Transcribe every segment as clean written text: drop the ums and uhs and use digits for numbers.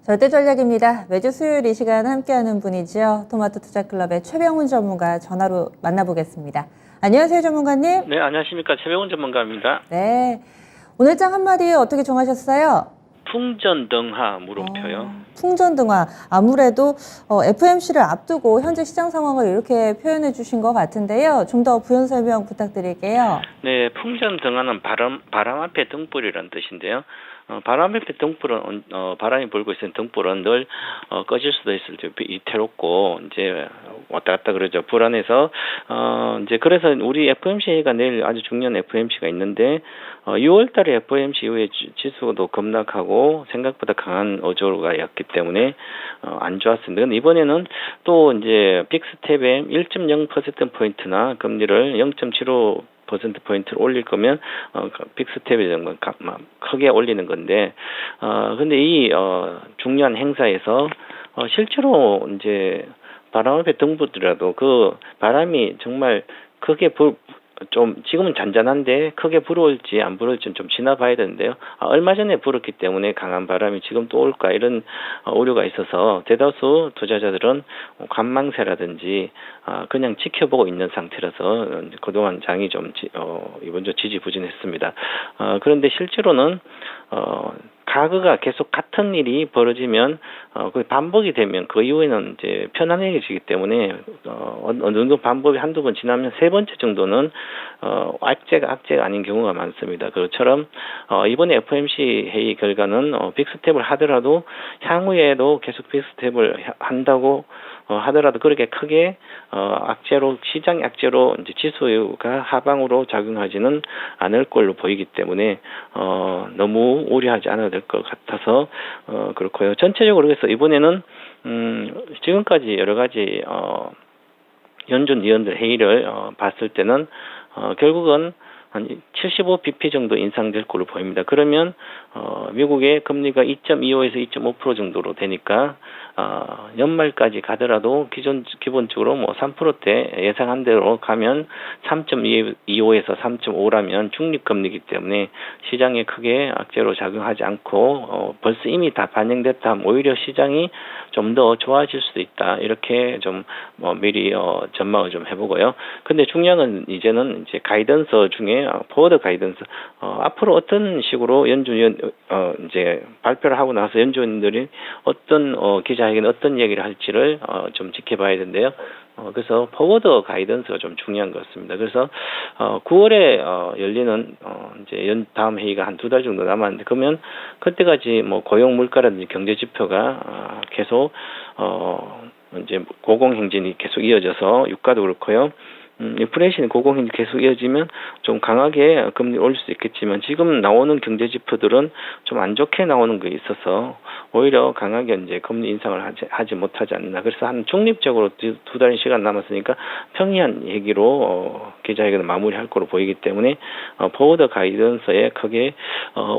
절대전략입니다. 매주 수요일 이 시간 함께하는 분이죠. 토마토 투자클럽의 최병훈 전문가 전화로 만나보겠습니다. 안녕하세요, 전문가님. 네, 안녕하십니까. 최병훈 전문가입니다. 네. 오늘 장 한마디 어떻게 정하셨어요? 풍전등하 물음표요. 풍전등화. 아무래도 FOMC를 앞두고 현재 시장 상황을 이렇게 표현해 주신 것 같은데요. 좀 더 부연 설명 부탁드릴게요. 네, 풍전등하는 바람 앞에 등불이라는 뜻인데요. 바람 앞에 등불은 바람이 불고 있는 등불은 늘 꺼질 수도 있을 때 위태롭고 이제 왔다 갔다 그러죠. 불안해서 이제 그래서 우리 FOMC가 내일 아주 중요한 FOMC가 있는데 6월달에 FOMC 이후에 지수도 급락하고 생각보다 강한 어조가였기 때문에 안 좋았습니다. 근데 이번에는 또 이제 빅스텝에 1.0%포인트나 금리를 0.75%포인트를 올릴 거면 빅스텝에 정말 크게 올리는 건데 근데 이 중요한 행사에서 실제로 이제 바람 앞에 등불이라도 그 바람이 정말 크게 좀 지금은 잔잔한데 크게 불어올지 안 불어올지는 좀 지나봐야 되는데요. 얼마 전에 불었기 때문에 강한 바람이 지금 또 올까 이런 우려가 있어서 대다수 투자자들은 관망세라든지 그냥 지켜보고 있는 상태라서 그동안 장이 좀 이번 주 지지부진했습니다. 그런데 실제로는 가그가 계속 같은 일이 벌어지면 그 반복이 되면 그 이후에는 이제 편안해지기 때문에 어느 정도 반복이 한두 번 지나면 세 번째 정도는 악재가 아닌 경우가 많습니다. 그처럼 이번에 FOMC 회의 결과는 빅스텝을 하더라도 향후에도 계속 빅스텝을 한다고 하더라도 그렇게 크게 악재로 시장 악재로 이제 지수가 하방으로 작용하지는 않을 걸로 보이기 때문에 너무 우려하지 않아도 될 것 같아서 그렇고요. 전체적으로 그래서 이번에는 지금까지 여러 가지 연준 위원들 회의를 봤을 때는 결국은 한 75bp 정도 인상될 걸로 보입니다. 그러면 미국의 금리가 2.25에서 2.5% 정도로 되니까 연말까지 가더라도 기본적으로 뭐 3%대 예상한 대로 가면 3.25에서 3.5라면 중립금리이기 때문에 시장에 크게 악재로 작용하지 않고 벌써 이미 다 반영됐다 하면 오히려 시장이 좀 더 좋아질 수도 있다. 이렇게 좀 미리 전망을 좀 해보고요. 근데 중요한 건 이제는 이제 가이던스 중에 포워드 가이던스 앞으로 어떤 식으로 연준위원 이제 발표를 하고 나서 연준들이 어떤 기자회견 어떤 얘기를 할지를 좀 지켜봐야 되는데요. 그래서 포워드 가이던스가 좀 중요한 것 같습니다. 그래서 9월에 열리는 이제 다음 회의가 한 2달 정도 남았는데 그러면 그때까지 뭐 고용 물가라든지 경제 지표가 계속 이제 고공행진이 계속 이어져서 유가도 그렇고요. 인플레이션이 고공행진이 계속 이어지면 좀 강하게 금리 올릴 수 있겠지만 지금 나오는 경제 지표들은 좀 안 좋게 나오는 게 있어서 오히려 강하게 이제 금리 인상을 하지 못하지 않나. 그래서 한 중립적으로 2달 시간 남았으니까 평이한 얘기로 기자회견을 마무리할 거로 보이기 때문에 포워드 가이던스에 크게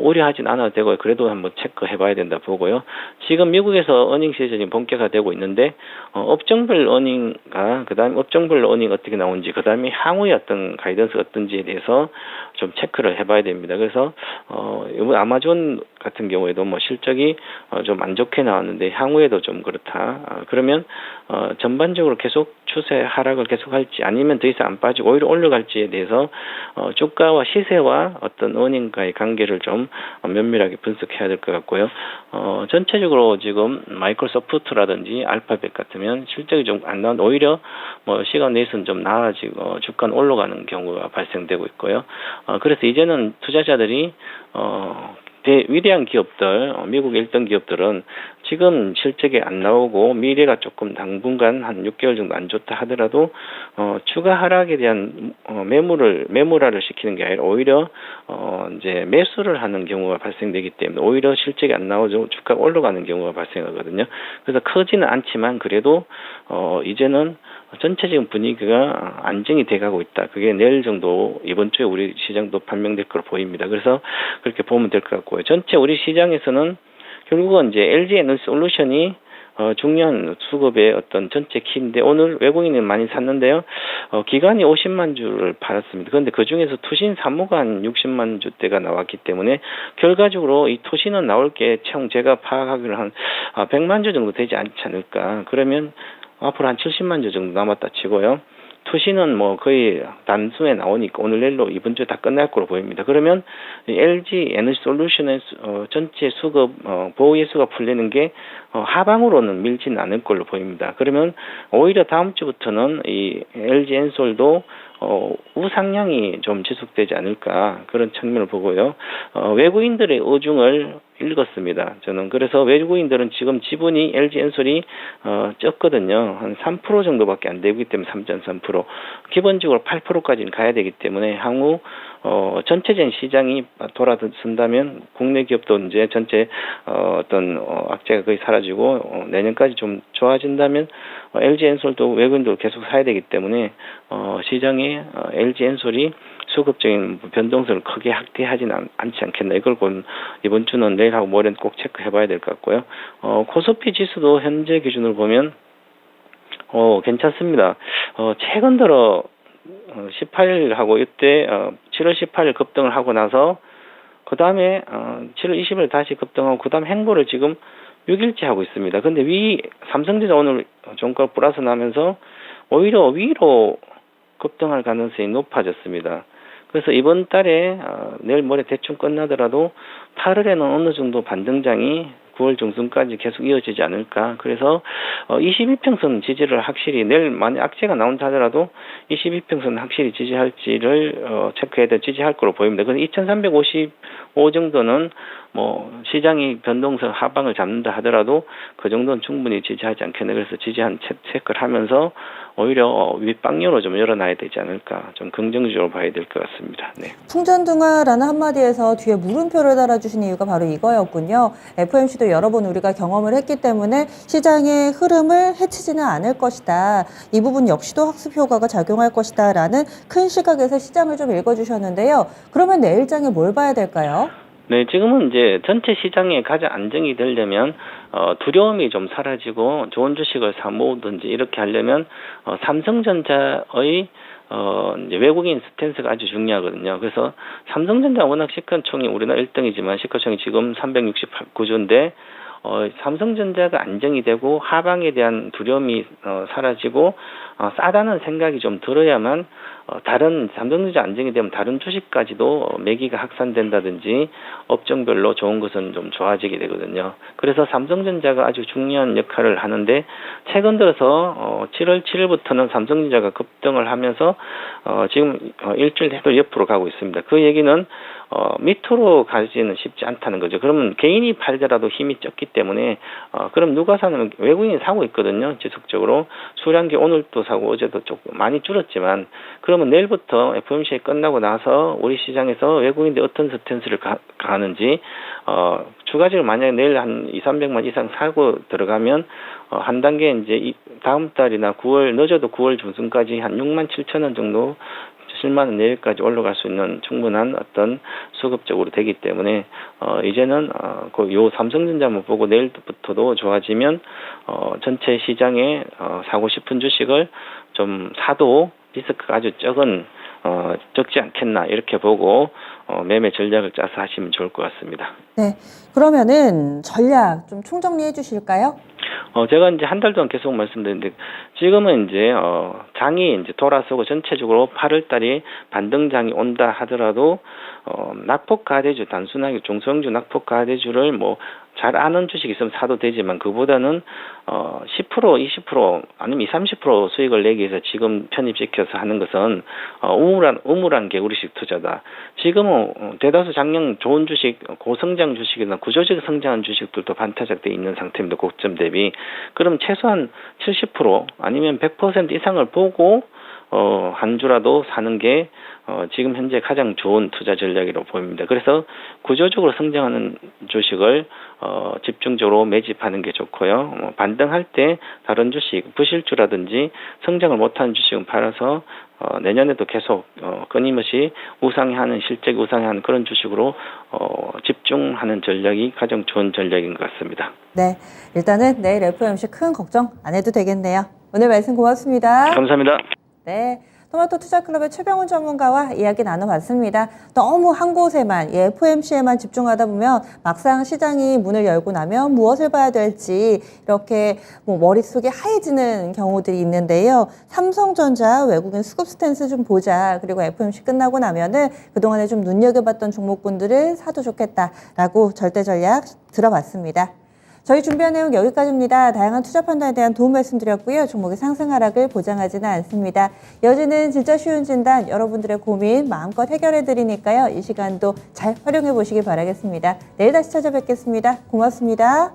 우려하진 않아도 되고요. 그래도 한번 체크해봐야 된다 보고요. 지금 미국에서 어닝 시즌이 본격화되고 있는데 업종별 어닝과 그다음 업종별 어닝 어떻게 나오는지 그다음에 향후의 어떤 가이던스가 어떤지에 대해서 좀 체크를 해봐야 됩니다. 그래서 이번 아마존 같은 경우에도 뭐 실적이 좀 안 좋게 나왔는데 향후에도 좀 그렇다. 그러면 전반적으로 계속 추세 하락을 계속할지 아니면 더 이상 안 빠지고 오히려 올라갈지에 대해서 주가와 시세와 어떤 어닝과의 관계를 좀 면밀하게 분석해야 될 것 같고요. 전체적으로 지금 마이크로소프트라든지 알파벳 같으면 실적이 좀 안 나온 오히려 뭐 시간 내에서는 좀 나아지고 주가는 올라가는 경우가 발생되고 있고요. 그래서 이제는 투자자들이 위대한 기업들, 미국 1등 기업들은 지금 실적이 안 나오고 미래가 조금 당분간 한 6개월 정도 안 좋다 하더라도 추가 하락에 대한 매물화를 시키는 게 아니라 오히려 이제 매수를 하는 경우가 발생되기 때문에 오히려 실적이 안 나오죠. 주가가 올라가는 경우가 발생하거든요. 그래서 크지는 않지만 그래도 이제는 전체적인 분위기가 안정이 돼가고 있다. 그게 내일 정도 이번 주에 우리 시장도 반영될 걸로 보입니다. 그래서 그렇게 보면 될 것 같고요. 전체 우리 시장에서는 결국은 이제 LG 에너지 솔루션이 중요한 수급의 어떤 전체 키인데 오늘 외국인이 많이 샀는데요. 기관이 50만 주를 팔았습니다. 그런데 그 중에서 투신 사모가 한 60만 주대가 나왔기 때문에 결과적으로 이 투신은 나올 게 총 제가 파악하기로 한 100만 주 정도 되지 않지 않을까. 그러면 앞으로 한 70만 주 정도 남았다 치고요. 투신은 뭐 거의 단순에 나오니까 오늘 내일로 이번 주 다 끝날 거로 보입니다. 그러면 LG 에너지 솔루션의 전체 수급 보호 예수가 풀리는 게 하방으로는 밀지는 않을 걸로 보입니다. 그러면 오히려 다음 주부터는 이 LG 엔솔도 우상향이 좀 지속되지 않을까 그런 측면을 보고요. 외국인들의 의중을 읽었습니다. 저는 그래서 외국인들은 지금 지분이 LG 엔솔이 적거든요. 한 3% 정도밖에 안 되기 때문에 3.3% 기본적으로 8%까지는 가야 되기 때문에 향후 전체적인 시장이 돌아선다면 국내 기업도 이제 전체 어떤 악재가 거의 사라지고 내년까지 좀 좋아진다면 LG 엔솔도 외국인도 계속 사야 되기 때문에 시장에 LG 엔솔이 수급적인 변동성을 크게 확대하지는 않지 않겠나. 이걸 이번 주는 내일하고 모레는 꼭 체크해봐야 될 것 같고요. 코스피 지수도 현재 기준으로 보면 괜찮습니다. 최근 들어 18일하고 이때 7월 18일 급등을 하고 나서 그 다음에 7월 20일 다시 급등하고 그 다음 행보를 지금 6일째 하고 있습니다. 근데 삼성전자 오늘 종가 플러스 나면서 오히려 위로 급등할 가능성이 높아졌습니다. 그래서 이번 달에 내일 모레 대충 끝나더라도 8월에는 어느 정도 반등장이 9월 중순까지 계속 이어지지 않을까. 그래서 22평선 지지를 확실히 내일 만약 악재가 나온다 하더라도 22평선 확실히 지지할지를 체크해야 될 지지할 거로 보입니다. 그래서 2355 정도는 뭐 시장이 변동성 하방을 잡는다 하더라도 그 정도는 충분히 지지하지 않겠나. 그래서 지지한 체크를 하면서 오히려 윗방향으로 좀 열어놔야 되지 않을까. 좀 긍정적으로 봐야 될 것 같습니다. 네. 풍전등화라는 한마디에서 뒤에 물음표를 달아주신 이유가 바로 이거였군요. FOMC도 여러 번 우리가 경험을 했기 때문에 시장의 흐름을 해치지는 않을 것이다. 이 부분 역시도 학습 효과가 작용할 것이다. 라는 큰 시각에서 시장을 좀 읽어주셨는데요. 그러면 내일장에 뭘 봐야 될까요? 네, 지금은 이제 전체 시장에 가장 안정이 되려면 두려움이 좀 사라지고 좋은 주식을 사 모으든지 이렇게 하려면 삼성전자의 이제 외국인 스탠스가 아주 중요하거든요. 그래서 삼성전자 워낙 시가총이 우리나라 1등이지만 시가총이 지금 369주인데 삼성전자가 안정이 되고 하방에 대한 두려움이 사라지고 싸다는 생각이 좀 들어야만 다른 삼성전자 안정이 되면 다른 주식까지도 매기가 확산된다든지 업종별로 좋은 것은 좀 좋아지게 되거든요. 그래서 삼성전자가 아주 중요한 역할을 하는데 최근 들어서 7월 7일부터는 삼성전자가 급등을 하면서 지금 일주일 해도 옆으로 가고 있습니다. 그 얘기는 밑으로 가지는 쉽지 않다는 거죠. 그러면 개인이 팔더라도 힘이 적기 때문에 그럼 누가 사는 외국인이 사고 있거든요. 지속적으로 수량기 오늘도 사고 어제도 조금 많이 줄었지만 그러면 내일부터 FOMC 끝나고 나서 우리 시장에서 외국인들이 어떤 스탠스를 가는지 추가적으로 만약에 내일 한 200~300만 이상 사고 들어가면 한 단계 이제 다음 달이나 9월 늦어도 9월 중순까지 한 67,000원 정도 7만 원 내외까지 올라갈 수 있는 충분한 어떤 수급적으로 되기 때문에 이제는 요 삼성전자만 보고 내일부터도 좋아지면 전체 시장에 사고 싶은 주식을 좀 사도 리스크가 아주 적지 않겠나 이렇게 보고 매매 전략을 짜서 하시면 좋을 것 같습니다. 네, 그러면은 전략 좀 총정리해 주실까요? 제가 이제 한 달 동안 계속 말씀드렸는데 지금은 이제 장이 이제 돌아서고 전체적으로 8월 달에 반등장이 온다 하더라도 낙폭 가대주 단순하게 중소형주 낙폭 가대주를 뭐 잘 아는 주식 있으면 사도 되지만 그보다는 10%, 20% 아니면 30% 수익을 내기 위해서 지금 편입시켜서 하는 것은 우물한 개구리식 투자다. 지금은 대다수 작년 좋은 주식, 고성장 주식이나 구조적 성장한 주식들도 반타작되어 있는 상태입니다. 고점 대비. 그럼 최소한 70% 아니면 100% 이상을 보고 한 주라도 사는 게 지금 현재 가장 좋은 투자 전략이라고 보입니다. 그래서 구조적으로 성장하는 주식을 집중적으로 매집하는 게 좋고요. 반등할 때 다른 주식, 부실주라든지 성장을 못하는 주식은 팔아서 내년에도 계속 끊임없이 우상향하는 실적 우상향하는 그런 주식으로 집중하는 전략이 가장 좋은 전략인 것 같습니다. 네, 일단은 내일 FOMC 큰 걱정 안 해도 되겠네요. 오늘 말씀 고맙습니다. 감사합니다. 네. 토마토 투자클럽의 최병훈 전문가와 이야기 나눠봤습니다. 너무 한 곳에만, FOMC에만 집중하다 보면 막상 시장이 문을 열고 나면 무엇을 봐야 될지 이렇게 머릿속이 하얘지는 경우들이 있는데요. 삼성전자 외국인 수급 스탠스 좀 보자. 그리고 FOMC 끝나고 나면은 그동안에 좀 눈여겨봤던 종목군들을 사도 좋겠다라고 절대 전략 들어봤습니다. 저희 준비한 내용 여기까지입니다. 다양한 투자 판단에 대한 도움 말씀드렸고요. 종목의 상승 하락을 보장하지는 않습니다. 이어지는 진짜 쉬운 진단, 여러분들의 고민 마음껏 해결해 드리니까요. 이 시간도 잘 활용해 보시기 바라겠습니다. 내일 다시 찾아뵙겠습니다. 고맙습니다.